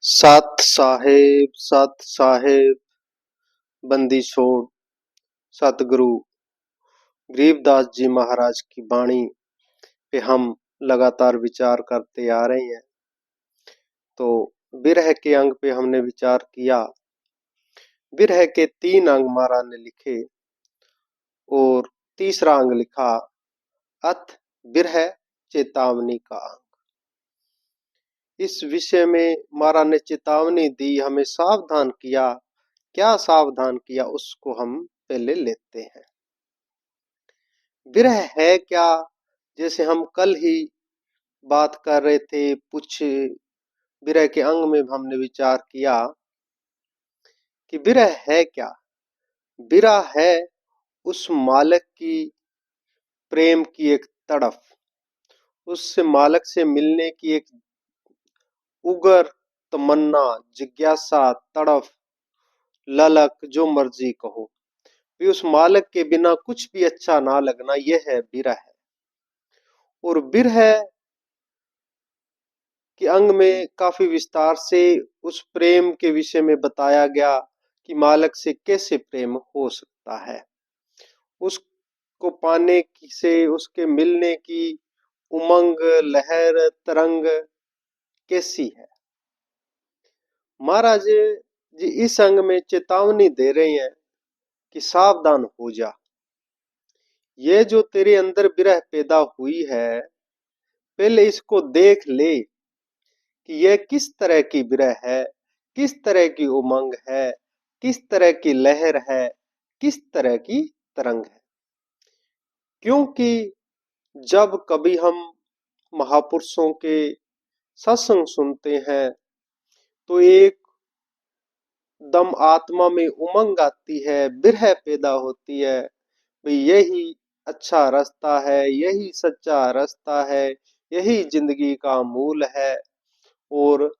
सत साहेब बंदी छोड़ सतगुरु गरीबदास जी महाराज की वाणी पे हम लगातार विचार करते आ रहे हैं। तो विरह के अंग पे हमने विचार किया। विरह के 3 अंग महाराज ने लिखे और तीसरा अंग लिखा अथ विरह चेतावनी का अंग। इस विषय में महाराज ने चेतावनी दी, हमें सावधान किया। क्या सावधान किया उसको हम पहले लेते हैं। विरह है क्या? जैसे हम कल ही बात कर रहे थे, कुछ विरह के अंग में हमने विचार किया कि विरह है क्या। विरह है उस मालिक की प्रेम की एक तड़फ, उससे मालिक से मिलने की एक उगर तमन्ना, जिज्ञासा, तड़फ, ललक, जो मर्जी कहो, भी उस मालिक के बिना कुछ भी अच्छा ना लगना, यह है विरह है। और विरह के अंग में काफी विस्तार से उस प्रेम के विषय में बताया गया कि मालिक से कैसे प्रेम हो सकता है, उसको पाने से उसके मिलने की उमंग, लहर, तरंग कैसी है। महाराज जी इस अंग में चेतावनी दे रहे हैं कि सावधान हो जा। ये जो तेरे अंदर विरह पैदा हुई है, पहले इसको देख ले कि यह किस तरह की विरह है, किस तरह की उमंग है, किस तरह की लहर है, किस तरह की तरंग है। क्योंकि जब कभी हम महापुरुषों के सत्संग सुनते हैं तो एक दम आत्मा में उमंग आती है, विरह पैदा होती है, भाई यही अच्छा रास्ता है, यही सच्चा रास्ता है, यही जिंदगी का मूल है। और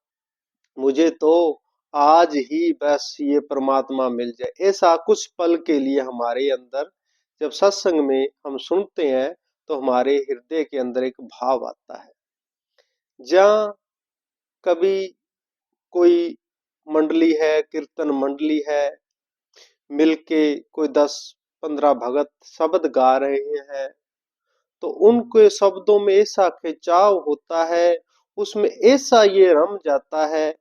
मुझे तो आज ही बस ये परमात्मा मिल जाए, ऐसा कुछ पल के लिए हमारे अंदर जब सत्संग में हम सुनते हैं तो हमारे हृदय के अंदर एक भाव आता है। जहाँ कभी कोई मंडली है, कीर्तन मंडली है, मिलके कोई 10-15 भगत शब्द गा रहे हैं, तो उनके शब्दों में ऐसा खिंचाव होता है, उसमें ऐसा ये रम जाता है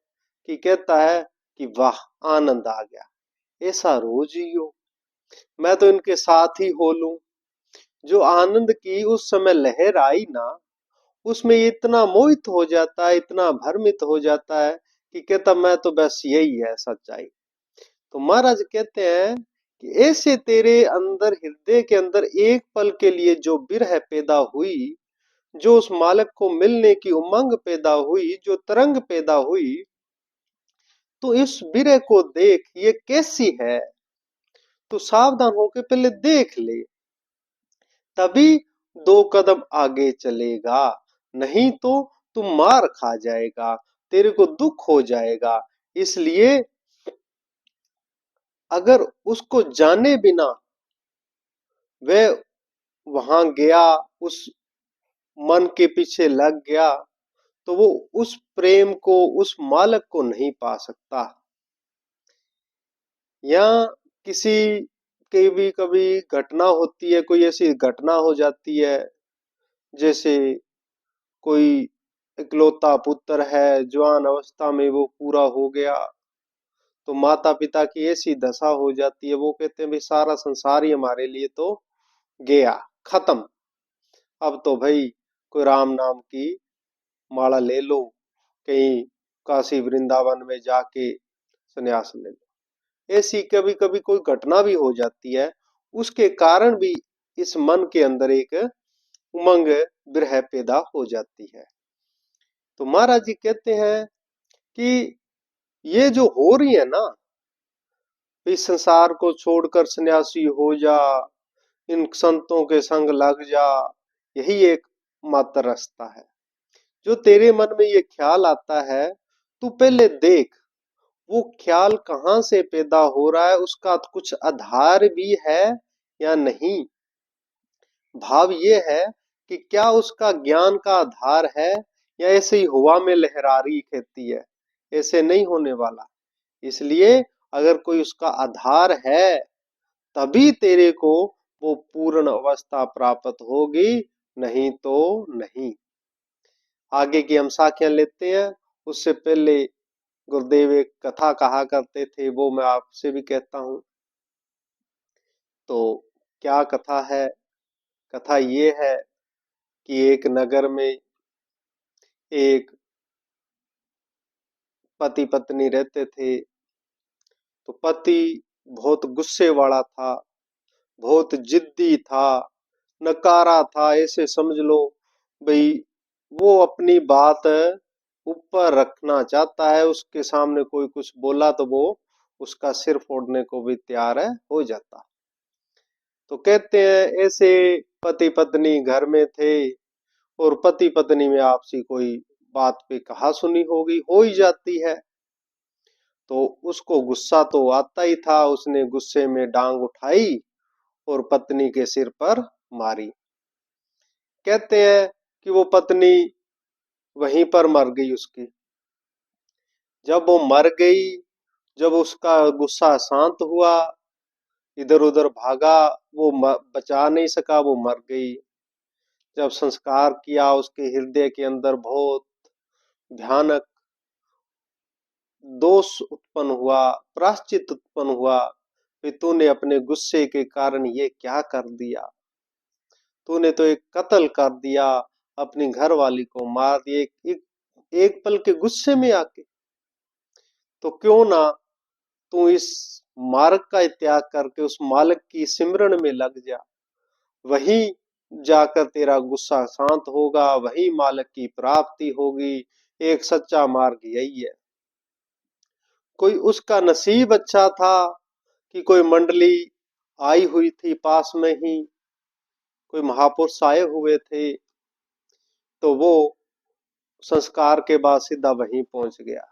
कि कहता है कि वाह आनंद आ गया, ऐसा रोज ही हो, मैं तो इनके साथ ही हो लूं। जो आनंद की उस समय लहर आई ना, उसमें इतना मोहित हो जाता है, इतना भ्रमित हो जाता है कि कहता मैं तो बस यही है सच्चाई। तो महाराज कहते हैं कि ऐसे तेरे अंदर हृदय के अंदर एक पल के लिए जो विरह पैदा हुई, जो उस मालिक को मिलने की उमंग पैदा हुई, जो तरंग पैदा हुई, तो इस विरह को देख ये कैसी है, तो सावधान होकर पहले देख ले, तभी 2 कदम आगे चलेगा, नहीं तो तू मार खा जाएगा, तेरे को दुख हो जाएगा। इसलिए अगर उसको जाने बिना वह वहां गया, उस मन के पीछे लग गया, तो वो उस प्रेम को, उस मालिक को नहीं पा सकता। या किसी की भी कभी घटना होती है, कोई ऐसी घटना हो जाती है, जैसे कोई इकलौता पुत्र है, जवान अवस्था में वो पूरा हो गया, तो माता पिता की ऐसी दशा हो जाती है, वो कहते हैं भाई सारा संसार ही हमारे लिए तो गया, खत्म, अब तो भाई कोई राम नाम की माला ले लो, कहीं काशी वृंदावन में जाके संन्यास ले लो। ऐसी कभी कभी कोई घटना भी हो जाती है, उसके कारण भी इस मन के अंदर एक उमंग, विरह पैदा हो जाती है। तो महाराज जी कहते हैं कि ये जो हो रही है ना, इस संसार को छोड़कर सन्यासी हो जा, इन संतों के संग लग जा, यही एक मात्र रास्ता है। जो तेरे मन में ये ख्याल आता है, तू पहले देख वो ख्याल कहाँ से पैदा हो रहा है, उसका कुछ आधार भी है या नहीं। भाव ये है कि क्या उसका ज्ञान का आधार है, या ऐसे ही हवा में लहरा रही खेती है, ऐसे नहीं होने वाला। इसलिए अगर कोई उसका आधार है तभी तेरे को वो पूर्ण अवस्था प्राप्त होगी, नहीं तो नहीं। आगे की हम साखियां लेते हैं। उससे पहले गुरुदेव एक कथा कहा करते थे, वो मैं आपसे भी कहता हूं। तो क्या कथा है? कथा ये है कि एक नगर में एक पति पत्नी रहते थे। तो पति बहुत गुस्से वाला था, बहुत जिद्दी था, नकारा था, ऐसे समझ लो भाई। वो अपनी बात ऊपर रखना चाहता है, उसके सामने कोई कुछ बोला तो वो उसका सिर फोड़ने को भी तैयार है हो जाता। तो कहते हैं ऐसे पति पत्नी घर में थे, और पति पत्नी में आपसी कोई बात पे कहा सुनी होगी, हो ही जाती है। तो उसको गुस्सा तो आता ही था, उसने गुस्से में डांग उठाई और पत्नी के सिर पर मारी। कहते हैं कि वो पत्नी वहीं पर मर गई उसकी। जब वो मर गई, जब उसका गुस्सा शांत हुआ, इधर उधर भागा, वो बचा नहीं सका, वो मर गई। जब संस्कार किया, उसके हृदय के अंदर बहुत भयानक दोष उत्पन्न हुआ, प्रायश्चित उत्पन्न हुआ। फिर तूने अपने गुस्से के कारण ये क्या कर दिया? तूने तो एक कत्ल कर दिया, अपनी घरवाली को मार दिया, एक पल के गुस्से में आके। तो क्यों ना तू इस मार्ग का त्याग करके उस मालिक की सिमरन में लग जा। वहीं जाकर तेरा गुस्सा शांत होगा, वहीं मालिक की प्राप्ति होगी। एक सच्चा मार्ग यही है। कोई उसका नसीब अच्छा था कि कोई मंडली आई हुई थी पास में ही, कोई महापुरुष आए हुए थे। तो वो संस्कार के बाद सीधा वहीं पहुंच गया,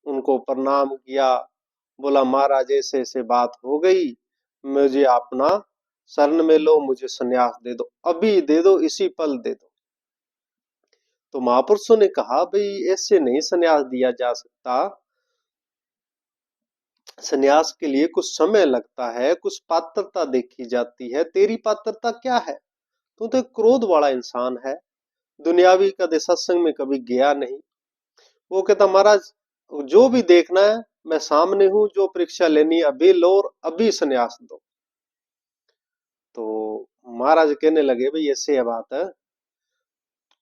उनको प्रणाम किया, बोला महाराज ऐसे ऐसे बात हो गई, मुझे अपना शरण में लो, मुझे संन्यास दे दो, अभी दे दो, इसी पल दे दो। तो महापुरुषों ने कहा भाई ऐसे नहीं संन्यास दिया जा सकता, संन्यास के लिए कुछ समय लगता है, कुछ पात्रता देखी जाती है। तेरी पात्रता क्या है? तू तो एक क्रोध वाला इंसान है, दुनियावी कदे सत्संग में कभी गया नहीं। वो कहता महाराज जो भी देखना है मैं सामने हूं, जो परीक्षा लेनी अभी लो और अभी संन्यास दो। तो महाराज कहने लगे भाई ऐसे है बात है,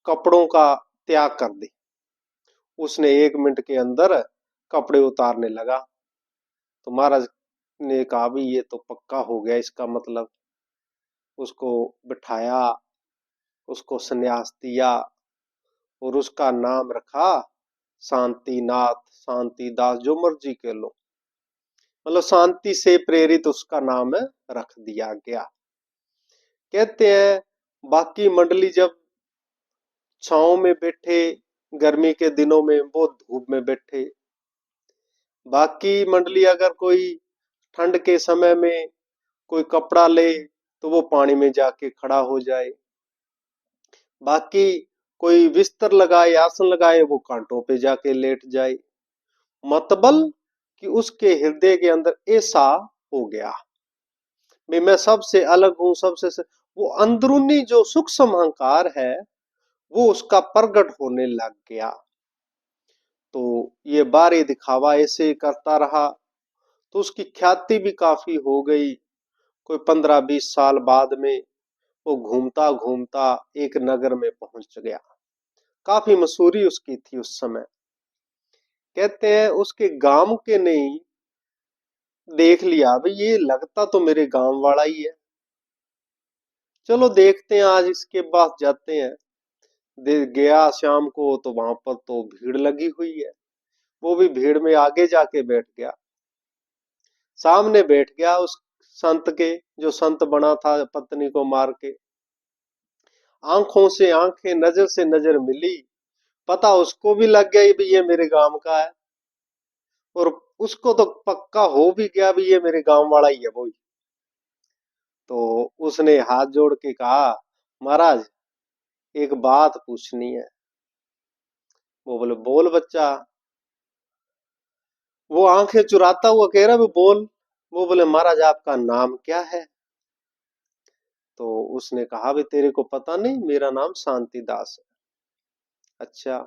कपड़ों का त्याग कर दे। उसने 1 मिनट के अंदर कपड़े उतारने लगा। तो महाराज ने कहा भाई ये तो पक्का हो गया इसका मतलब। उसको बिठाया, उसको संन्यास दिया और उसका नाम रखा शांतिनाथ, शांतिदास, जो मर्जी कह लो, मतलब शांति से प्रेरित उसका नाम रख दिया गया। कहते हैं बाकी मंडली जब छांव में बैठे, गर्मी के दिनों में वो धूप में बैठे, बाकी मंडली अगर कोई ठंड के समय में कोई कपड़ा ले तो वो पानी में जाके खड़ा हो जाए, बाकी कोई बिस्तर लगाए, आसन लगाए, वो कांटों पे जाके लेट जाए। मतबल कि उसके हृदय के अंदर ऐसा हो गया भाई मैं सबसे अलग हूं, वो अंदरूनी जो सूक्ष्म अहंकार है वो उसका प्रकट होने लग गया। तो ये बारी दिखावा ऐसे करता रहा, तो उसकी ख्याति भी काफी हो गई। कोई 15-20 साल बाद में वो घूमता घूमता एक नगर में पहुंच गया। काफी मशहूरी उसकी थी उस समय। कहते हैं उसके गांव के नहीं देख लिया भाई ये लगता तो मेरे गांव वाला ही है, चलो देखते हैं आज इसके पास जाते हैं। गया शाम को तो वहां पर तो भीड़ लगी हुई है। वो भी भीड़ में आगे जाके बैठ गया, सामने बैठ गया उस संत के, जो संत बना था पत्नी को मार के। आंखों से आंखें, नजर से नजर मिली, पता उसको भी लग गया भी ये मेरे गांव का है, और उसको तो पक्का हो भी गया भी ये मेरे गांव वाला ही है वो ही। तो उसने हाथ जोड़ के कहा महाराज एक बात पूछनी है। वो बोले बोल बच्चा। वो आंखें चुराता हुआ कह रहा, बोल। वो बोले, महाराज आपका नाम क्या है? तो उसने कहा, भी तेरे को पता नहीं, मेरा नाम शांतिदास है। अच्छा।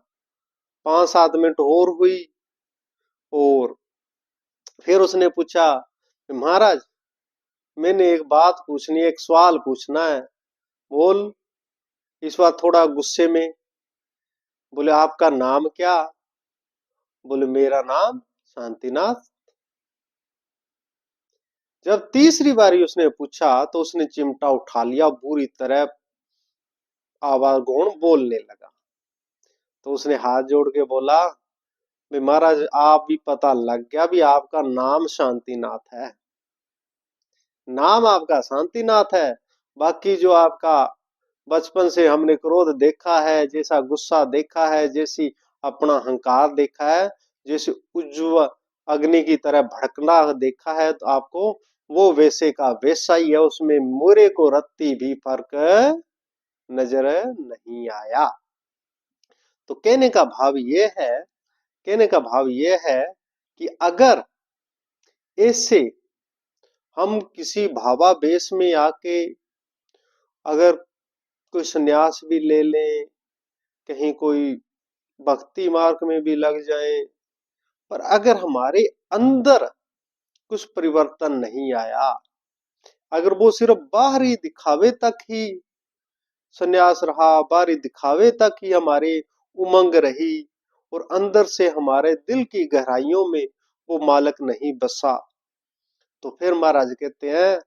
5-7 मिनट और हुई, और फिर उसने पूछा, महाराज मैंने एक बात पूछनी है, एक सवाल पूछना है। बोल। इस बार थोड़ा गुस्से में। बोले, आपका नाम क्या? बोले, मेरा नाम शांतिनाथ। जब तीसरी बारी उसने पूछा तो उसने चिमटा उठा लिया, बुरी तरह आवाज गौण बोलने लगा। तो उसने हाथ जोड़ के बोला, भी महाराज आप भी पता लग गया भी आपका नाम शांतिनाथ है। नाम आपका शांतिनाथ है। बाकी जो आपका बचपन से हमने क्रोध देखा है, जैसा गुस्सा देखा है, जैसी अपना अहंकार देखा है, जैसे उज्ज्वल अग्नि की तरह भड़कना देखा है, तो आपको वो वैसे का वैसा ही है, उसमें मोरे को रत्ती भी फर्क नजर नहीं आया। तो कहने का भाव ये है कि अगर ऐसे हम किसी भावावेश में आके अगर कोई संन्यास भी ले लें, कहीं कोई भक्ति मार्ग में भी लग जाए, पर अगर हमारे अंदर कुछ परिवर्तन नहीं आया, अगर वो सिर्फ बाहरी दिखावे तक ही संन्यास रहा, बाहरी दिखावे तक ही हमारे उमंग रही, और अंदर से हमारे दिल की गहराइयों में वो मालक नहीं बसा, तो फिर महाराज कहते हैं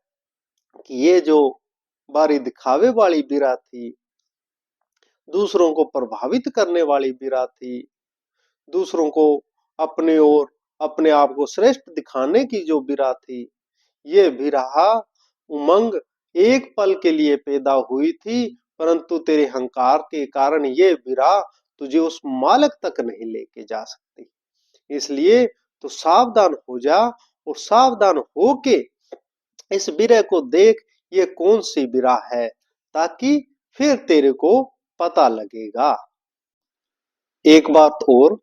कि ये जो बाहरी दिखावे वाली बिरा थी, दूसरों को प्रभावित करने वाली बिरा थी, दूसरों को अपने ओर अपने आप को श्रेष्ठ दिखाने की जो बिरा थी, ये बिरा उमंग एक पल के लिए पैदा हुई थी, परंतु तेरे अहंकार के कारण ये बिरा तुझे उस मालक तक नहीं लेके जा सकती। इसलिए तो सावधान हो जा, और सावधान होके इस बिरह को देख, ये कौन सी बिरा है, ताकि फिर तेरे को पता लगेगा। एक बात और,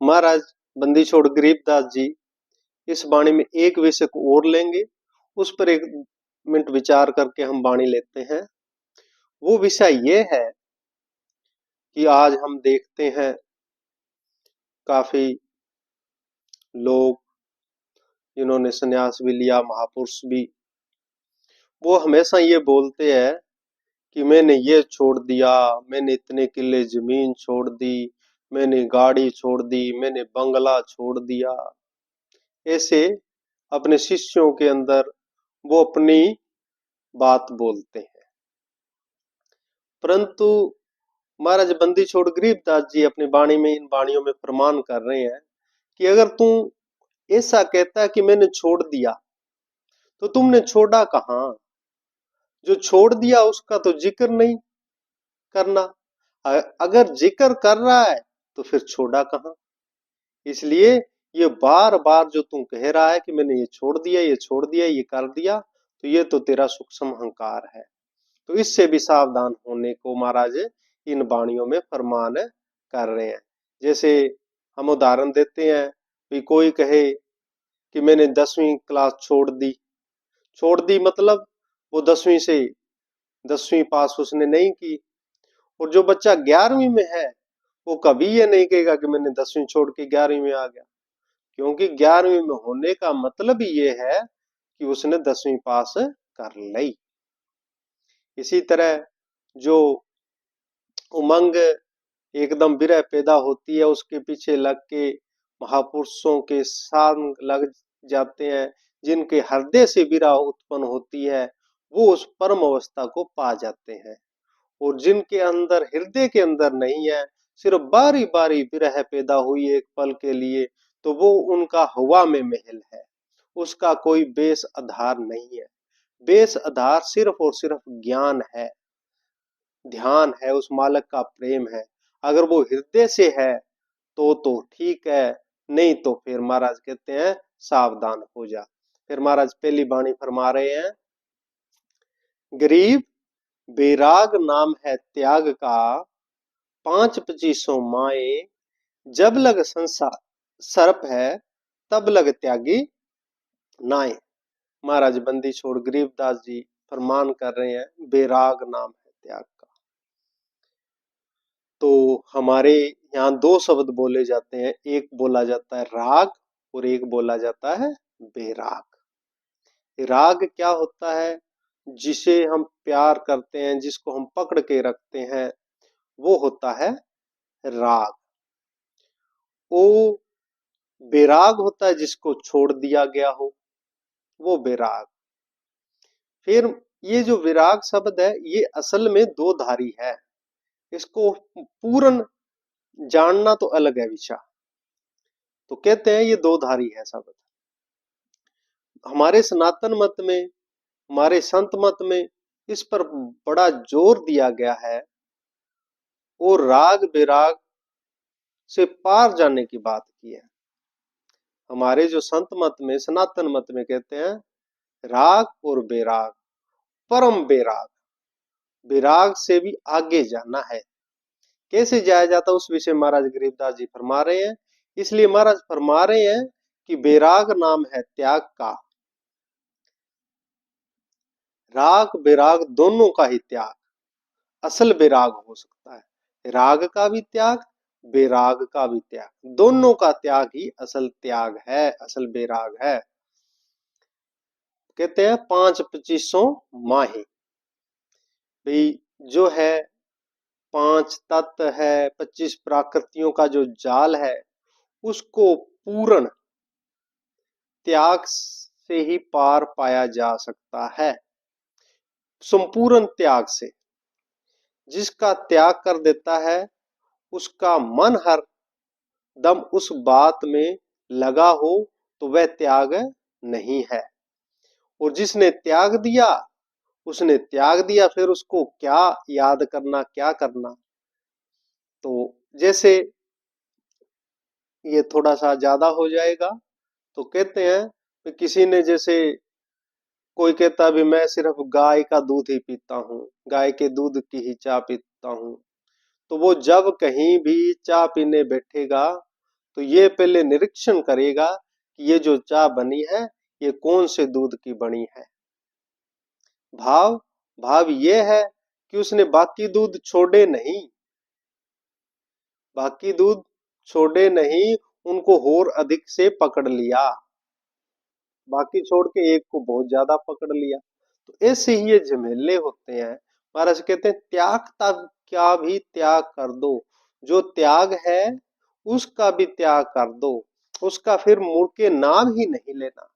महाराज बंदी छोड़ गरीबदास जी इस वाणी में एक विषय को और लेंगे, उस पर 1 मिनट विचार करके हम वाणी लेते हैं। वो विषय ये है कि आज हम देखते हैं काफी लोग जिन्होंने संन्यास भी लिया, महापुरुष भी, वो हमेशा ये बोलते हैं कि मैंने ये छोड़ दिया, मैंने इतने किले जमीन छोड़ दी, मैंने गाड़ी छोड़ दी, मैंने बंगला छोड़ दिया। ऐसे अपने शिष्यों के अंदर वो अपनी बात बोलते हैं। परंतु महाराज बंदी छोड़ गरीबदास जी अपनी वाणी में, इन वाणियों में प्रमाण कर रहे हैं कि अगर तू ऐसा कहता है कि मैंने छोड़ दिया, तो तुमने छोड़ा कहाँ? जो छोड़ दिया उसका तो जिक्र नहीं करना। अगर जिक्र कर रहा है तो फिर छोड़ा कहाँ? इसलिए ये बार बार जो तू कह रहा है कि मैंने ये छोड़ दिया, ये छोड़ दिया, ये कर दिया, तो ये तो तेरा सूक्ष्म अहंकार है। तो इससे भी सावधान होने को महाराज इन वाणियों में फरमान कर रहे हैं। जैसे हम उदाहरण देते हैं कि कोई कहे कि मैंने 10वीं क्लास छोड़ दी मतलब वो 10वीं पास उसने नहीं की। और जो बच्चा 11वीं में है, वो कभी ये नहीं कहेगा कि मैंने 10वीं छोड़ के 11वीं में आ गया, क्योंकि 11वीं में होने का मतलब ही ये है कि उसने 10वीं पास कर ली। इसी तरह जो उमंग एकदम विरह पैदा होती है, उसके पीछे लग के महापुरुषों के संग लग जाते हैं, जिनके हृदय से विरह उत्पन्न होती है, वो उस परम अवस्था को पा जाते हैं। और जिनके अंदर हृदय के अंदर नहीं है, सिर्फ बारी बारी विरह पैदा हुई एक पल के लिए, तो वो उनका हवा में महल है, उसका कोई बेस आधार नहीं है। बेस आधार सिर्फ और सिर्फ ज्ञान है, ध्यान है, उस मालक का प्रेम है। अगर वो हृदय से है तो ठीक है, नहीं तो फिर महाराज कहते हैं सावधान हो जा। फिर महाराज पहली बाणी फरमा रहे हैं, गरीब बैराग नाम है त्याग का, 5 पचीसों माए जब लग संसार सर्प है तब लग त्यागी नाय। महाराज बंदी छोड़ गरीबदास जी फरमान कर रहे हैं, बेराग नाम है त्याग का। तो हमारे यहाँ दो शब्द बोले जाते हैं, एक बोला जाता है राग और एक बोला जाता है बेराग। राग क्या होता है? जिसे हम प्यार करते हैं, जिसको हम पकड़ के रखते हैं, वो होता है राग। वो बेराग होता है जिसको छोड़ दिया गया हो, वो बेराग। फिर ये जो विराग शब्द है, ये असल में दो धारी है। इसको पूर्ण जानना तो अलग है विषय। तो कहते हैं ये दो धारी है शब्द। हमारे सनातन मत में, हमारे संत मत में इस पर बड़ा जोर दिया गया है और राग बेराग से पार जाने की बात की है। हमारे जो संत मत में, सनातन मत में कहते हैं राग और बेराग, परम बेराग, बेराग से भी आगे जाना है। कैसे जाया जाता उस विषय महाराज गरीबदास जी फरमा रहे हैं। इसलिए महाराज फरमा रहे हैं कि बेराग नाम है त्याग का। राग बेराग दोनों का ही त्याग असल बेराग हो सकता है। राग का भी त्याग, बेराग का भी त्याग, दोनों का त्याग ही असल त्याग है, असल बेराग है। कहते हैं 5-25 माहे। भाई जो है 5 तत्व है, 25 प्राकृतियों का जो जाल है, उसको पूर्ण त्याग से ही पार पाया जा सकता है। संपूर्ण त्याग से। जिसका त्याग कर देता है, उसका मन हर दम उस बात में लगा हो, तो वह त्याग नहीं है। और जिसने त्याग दिया, उसने त्याग दिया, फिर उसको क्या याद करना, क्या करना। तो जैसे ये थोड़ा सा ज्यादा हो जाएगा, तो कहते हैं कि किसी ने, जैसे कोई कहता भी मैं सिर्फ गाय का दूध ही पीता हूँ, गाय के दूध की ही चाय पीता हूँ, तो वो जब कहीं भी चाय पीने बैठेगा, तो ये पहले निरीक्षण करेगा कि ये जो चाय बनी है, ये कौन से दूध की बनी है। भाव भाव ये है कि उसने बाकी दूध छोड़े नहीं, बाकी दूध छोड़े नहीं, उनको और अधिक से पकड़ लिया, बाकी छोड़ के एक को बहुत ज्यादा पकड़ लिया। तो ऐसे ही ये झमेले होते हैं। महाराज कहते हैं त्यागता क्या भी त्याग कर दो, जो त्याग है उसका भी त्याग कर दो, उसका फिर मुड़ के नाम ही नहीं लेना।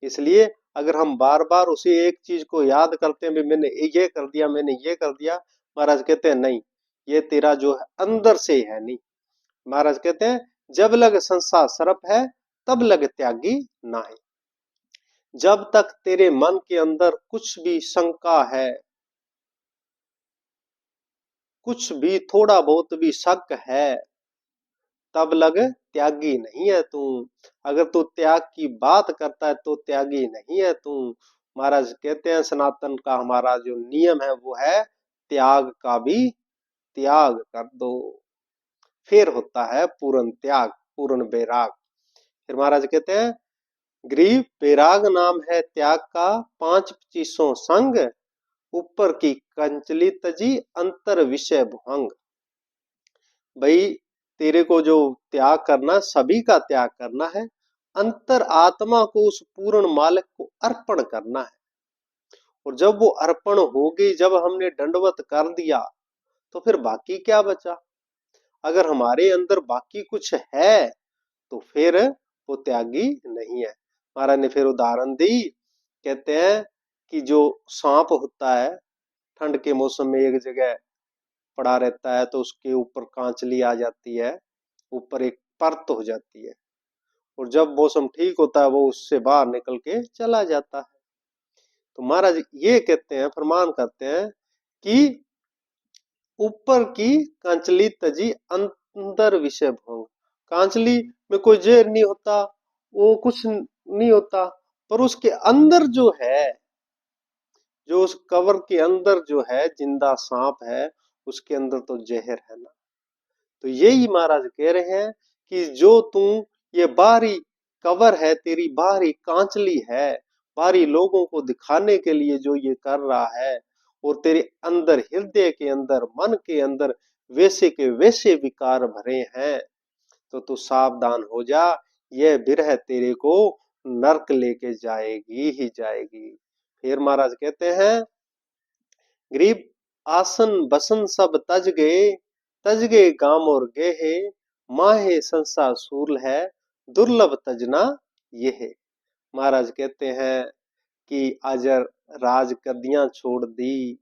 इसलिए अगर हम बार बार उसी एक चीज को याद करते हैं, मैंने ये कर दिया, मैंने ये कर दिया, महाराज कहते हैं नहीं, ये तेरा जो है अंदर से है नहीं। महाराज कहते हैं जब लग संसार सरप है, तब लग त्यागी ना है। जब तक तेरे मन के अंदर कुछ भी शंका है, कुछ भी थोड़ा बहुत भी शक है, तब लग त्यागी नहीं है तू। अगर तू त्याग की बात करता है तो त्यागी नहीं है तू। महाराज कहते हैं सनातन का हमारा जो नियम है वो है त्याग का भी त्याग कर दो, फिर होता है पूर्ण त्याग, पूर्ण बैराग। फिर महाराज कहते हैं ग्रीव बैराग नाम है त्याग का, 5-25 संग, ऊपर की कंचली तजी, अंतर विषय भुअंग। भाई तेरे को जो त्याग करना, सभी का त्याग करना है, अंतर आत्मा को उस पूर्ण मालिक को अर्पण करना है। और जब वो अर्पण हो गई, जब हमने दंडवत कर दिया, तो फिर बाकी क्या बचा। अगर हमारे अंदर बाकी कुछ है, तो फिर वो त्यागी नहीं है। महाराज ने फिर उदाहरण दी, कहते हैं कि जो सांप होता है, ठंड के मौसम में एक जगह पड़ा रहता है, तो उसके ऊपर कांचली आ जाती है, ऊपर एक परत हो जाती है, और जब मौसम ठीक होता है, वो उससे बाहर निकल के चला जाता है। तो महाराज ये कहते हैं, फरमान करते हैं कि ऊपर की कांचली तजी, अंदर विषय भोग। कांचली में कोई जहर नहीं होता, वो कुछ नहीं होता, पर उसके अंदर जो है, जो उस कवर के अंदर जो है जिंदा सांप है, उसके अंदर तो जहर है ना। तो यही महाराज कह रहे हैं कि जो तुम ये बाहरी कवर है, तेरी बाहरी कांचली है, बाहरी लोगों को दिखाने के लिए जो ये कर रहा है, और तेरे अंदर, हृदय के अंदर, मन के अंदर वैसे के वैसे विकार भरे हैं, तो तू सावधान हो जा। यह विरह तेरे को नरक लेके जाएगी ही जाएगी। फिर महाराज कहते हैं, गरीब आसन बसन सब तज गए गाम और गेहे, माहे संसा सूल है, दुर्लभ तजना ये है। महाराज कहते हैं कि अजर राज गद्दियां छोड़ दी,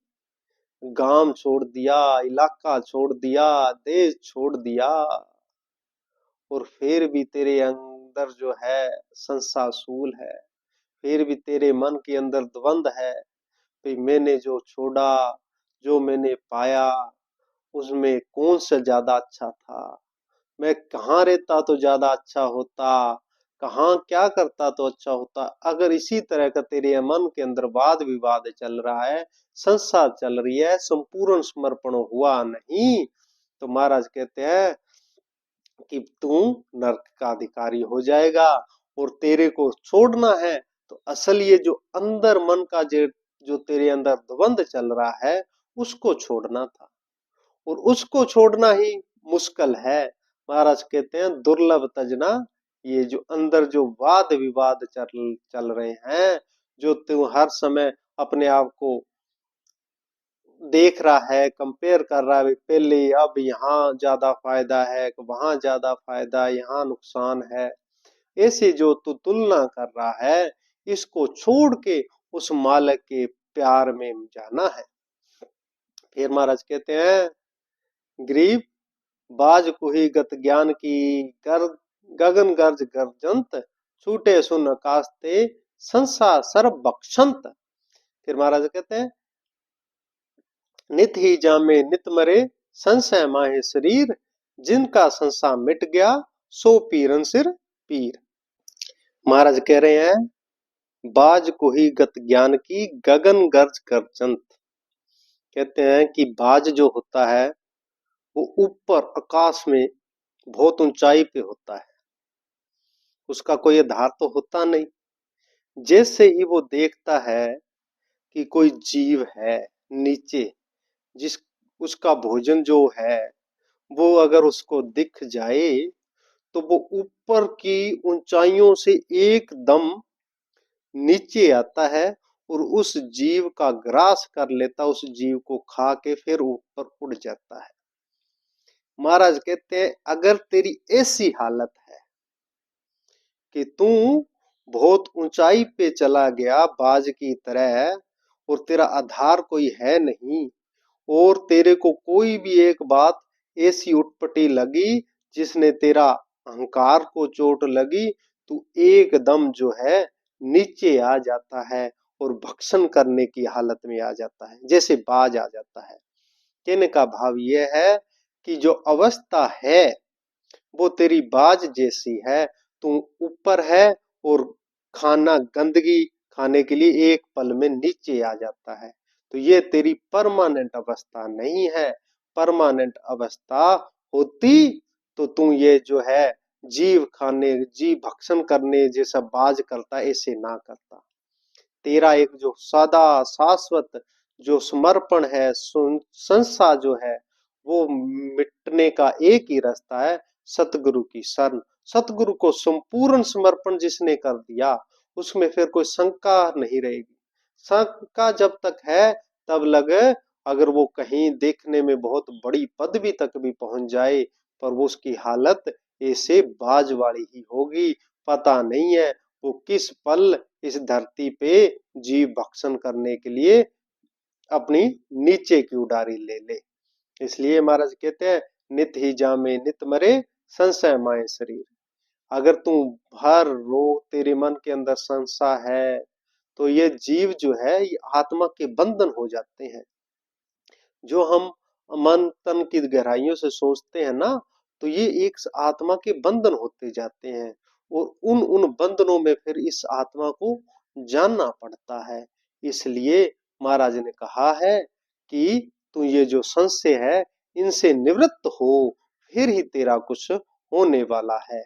गांव छोड़ दिया, इलाका छोड़ दिया, देश छोड़ दिया, और फिर भी तेरे अंदर जो है संसासूल है, फिर भी तेरे मन के अंदर द्वंद है। भाई मैंने जो छोड़ा, जो मैंने पाया, उसमें कौन सा ज्यादा अच्छा था, मैं कहाँ रहता तो ज्यादा अच्छा होता, कहाँ क्या करता तो अच्छा होता। अगर इसी तरह का तेरे मन के अंदर वाद विवाद चल रहा है, संसार चल रही है, संपूर्ण समर्पण हुआ नहीं, तो महाराज कहते हैं कि तू नरक का अधिकारी हो जाएगा। और तेरे को छोड़ना है तो असल ये जो अंदर मन का जो तेरे अंदर द्वंद चल रहा है, उसको छोड़ना था, और उसको छोड़ना ही मुश्किल है। महाराज कहते हैं दुर्लभ तजना, ये जो अंदर जो वाद विवाद चल रहे हैं, जो तू हर समय अपने आप को देख रहा है, कंपेयर कर रहा है, पहले अब यहाँ ज्यादा फायदा है, वहां ज्यादा फायदा है, यहाँ नुकसान है, ऐसे जो तू तुलना कर रहा है, इसको छोड़ के उस मालिक के प्यार में जाना है। फिर महाराज कहते हैं, गरीब बाज कुही गत ज्ञान की, गर गगन गर्ज गर्जंत, छूटे सुन आकाशते, संसा सर्व बक्षंत। फिर महाराज कहते हैं, नित ही जामे नित मरे, संशय माहे शरीर, जिनका संसा मिट गया, सो पीरन सिर पीर। महाराज कह रहे हैं, बाज कोही गत ज्ञान की, गगन गर्ज गर्जंत। कहते हैं कि बाज जो होता है वो ऊपर आकाश में बहुत ऊंचाई पे होता है, उसका कोई आधार तो होता नहीं। जैसे ही वो देखता है कि कोई जीव है नीचे, जिस उसका भोजन जो है वो अगर उसको दिख जाए, तो वो ऊपर की ऊंचाइयों से एकदम नीचे आता है और उस जीव का ग्रास कर लेता, उस जीव को खा के फिर ऊपर उड़ जाता है। महाराज कहते हैं, अगर तेरी ऐसी हालत है कि तू बहुत ऊंचाई पे चला गया बाज की तरह, और तेरा आधार कोई है नहीं, और तेरे को कोई भी एक बात ऐसी उटपटी लगी जिसने तेरा अहंकार को चोट लगी, तू एकदम जो है नीचे आ जाता है और भक्षण करने की हालत में आ जाता है, जैसे बाज आ जाता है। कहने का भाव यह है कि जो अवस्था है वो तेरी बाज जैसी है, तू ऊपर है और खाना गंदगी खाने के लिए एक पल में नीचे आ जाता है। तो ये तेरी परमानेंट अवस्था नहीं है। परमानेंट अवस्था होती तो तू ये जो है जीव भक्षण करने जैसा बाज करता, ऐसे ना करता। तेरा एक जो सदा शाश्वत जो समर्पण है, संसा जो है, वो मिटने का एक ही रास्ता है, सतगुरु की शरण। सतगुरु को संपूर्ण समर्पण जिसने कर दिया, उसमें फिर कोई शंका नहीं रहेगी। शंका जब तक है तब लगे, अगर वो कहीं देखने में बहुत बड़ी पदवी तक भी पहुंच जाए, पर वो उसकी हालत ऐसे बाज वाली ही होगी। पता नहीं है वो किस पल इस धरती पे जीव भक्षण करने के लिए अपनी नीचे की उडारी ले ले। इसलिए महाराज कहते हैं, नित ही जामे नित मरे, संशय माए शरीर। अगर तू हर रोज तेरे मन के अंदर संशय है, तो ये जीव जो है ये आत्मा के बंधन हो जाते हैं। जो हम मन तन की गहराइयों से सोचते हैं ना, तो ये एक आत्मा के बंधन होते जाते हैं, और उन उन बंधनों में फिर इस आत्मा को जानना पड़ता है। इसलिए महाराज ने कहा है कि तू ये जो संशय है इनसे निवृत्त हो, फिर ही तेरा कुछ होने वाला है।